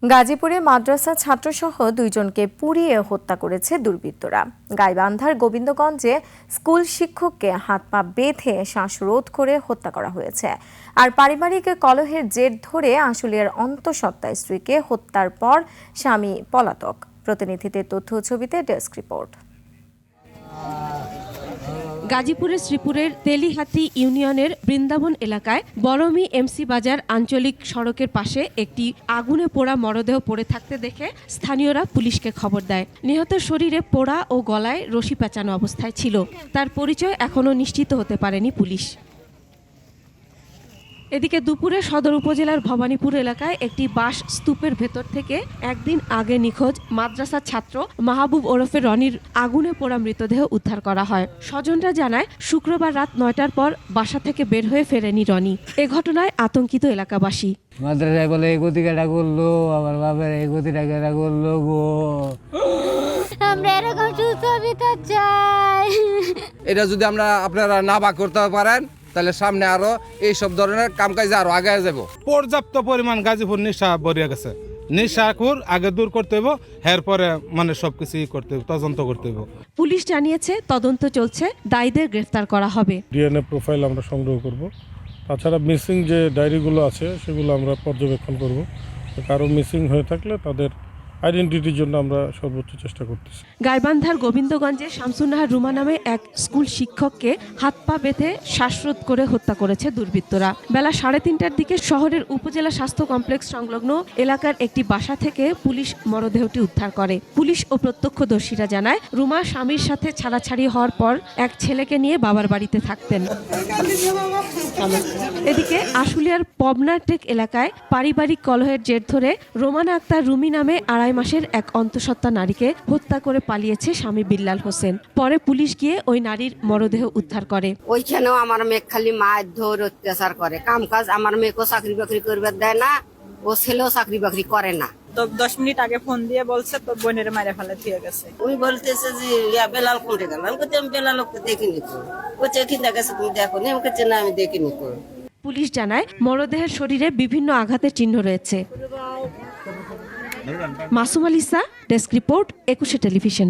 গাজীপুরে মাদ্রাসা ছাত্রসহ দুইজনকে পুড়িয়ে হত্যা করেছে দুর্বৃত্তরা। গাইবান্ধার গোবিন্দগঞ্জে স্কুল শিক্ষককে হাত পা বেঁধে শ্বাসরোধ করে হত্যা করা হয়েছে। আর পারিবারিক কলহের জের ধরে আশুলিয়ার অন্তঃসত্ত্বা স্ত্রীকে হত্যার পর স্বামী পলাতক। প্রতিনিধিদের তথ্য ছবিতে ডেস্ক রিপোর্ট। গাজীপুরের শ্রীপুরের তেলিহাতি ইউনিয়নের বৃন্দাবন এলাকায় বড়মি এমসি বাজার আঞ্চলিক সড়কের পাশে একটি আগুনে পোড়া মরদেহ পড়ে থাকতে দেখে স্থানীয়রা পুলিশকে খবর দেয়। নিহতের শরীরে পোড়া ও গলায় রশি পেঁচানো অবস্থায় ছিল। তার পরিচয় এখনও নিশ্চিত হতে পারেনি পুলিশ। এদিকে দুপুরে সদর উপজেলার ভবানীপুর এলাকায় একটি বাঁশ স্তূপের ভেতর থেকে একদিন আগে নিখোঁজ মাদ্রাসার ছাত্র মাহবুব ওরফে রনির আগুনে পোড়া মৃতদেহ উদ্ধার করা হয়। স্বজনরা জানায়, শুক্রবার রাত ৯টার পর বাসা থেকে বের হয়ে ফেরেনি রনি। এ ঘটনায় আতঙ্কিত এলাকাবাসী। মাদ্রাসায় বলে এই গতিকাটা করলো, আমার বাবার এই গতিটা করলো গো। আমরা এরকম সুস্থ বিচার চাই। এটা যদি আপনারা না বা করতে পারেন তাহলে সামনে আরো এইসব ধরনের কামকাজে আরো আগে যাব। পর্যাপ্ত পরিমাণ গাজীপুর নেশা বরিয়া গেছে। নেশাখোর আগে দূর করতে হইব, এরপরে সবকিছু করতে হইব, তদন্ত করতে হইব। পুলিশ জানিয়েছে তদন্ত চলছে, দায়ীদের গ্রেফতার করা হবে। ডিএনএ প্রোফাইল আমরা সংগ্রহ করব। তাছাড়া মিসিং যে ডায়েরিগুলো আছে সেগুলো আমরা পর্যবেক্ষণ করব। কারো মিসিং হয়ে থাকলে তাদের আইডেন্টিটির জন্য আমরা সর্বোচ্চ চেষ্টা করতেছি। গাইবান্ধার গোবিন্দগঞ্জে শামসুন্নাহার রুমা নামে এক স্কুল শিক্ষককে হাত পা বেঁধে শ্বাসরোধ করে হত্যা করেছে দুর্বৃত্তরা। বেলা 3:30টার দিকে শহরের উপজেলা স্বাস্থ্য কমপ্লেক্স সংলগ্ন এলাকার একটি বাসা থেকে পুলিশ মরদেহটি উদ্ধার করে। পুলিশ ও প্রত্যক্ষদর্শীরা জানায়, রুমা স্বামীর সাথে ছাড়াছাড়ি হওয়ার পর এক ছেলেকে নিয়ে বাবার বাড়িতে থাকতেন। এদিকে আশুলিয়ার পবনারটেক এলাকায় পারিবারিক কলহের জের ধরে রোমানা আক্তার রুমি নামে 2.5 মাসের এক অন্তঃসত্ত্বা নারীকে হত্যা করে পালিয়েছে স্বামী বিল্লাল হোসেন। পরে পুলিশ গিয়ে ওই নারীর মরদেহ উদ্ধার করে। ওইখানেও আমার মেয়ে খালি মারধর অত্যাচার করে, কাম কাজ আমার মেয়েকেও চাকরি বাকরি করবে দেয় না, ও ছেলেও চাকরি বাকরি করে না। তো 10 মিনিট আগে ফোন দিয়ে বলছে তো বোনের মারে ফেলে দিয়ে গেছে। উনি বলতেছে যে বেলাল কোনটা গেল, আমি বলছি আমি বেলাল ওকে দেখিনি তো, ও চেকিনা গেছে তুমি দেখো নি, আমাকে চেনা আমি দেখিনি তো। পুলিশ জানায়, মরদেহের শরীরে বিভিন্ন আঘাতের চিহ্ন রয়েছে। Masum আলিসা, desk report, 21 television.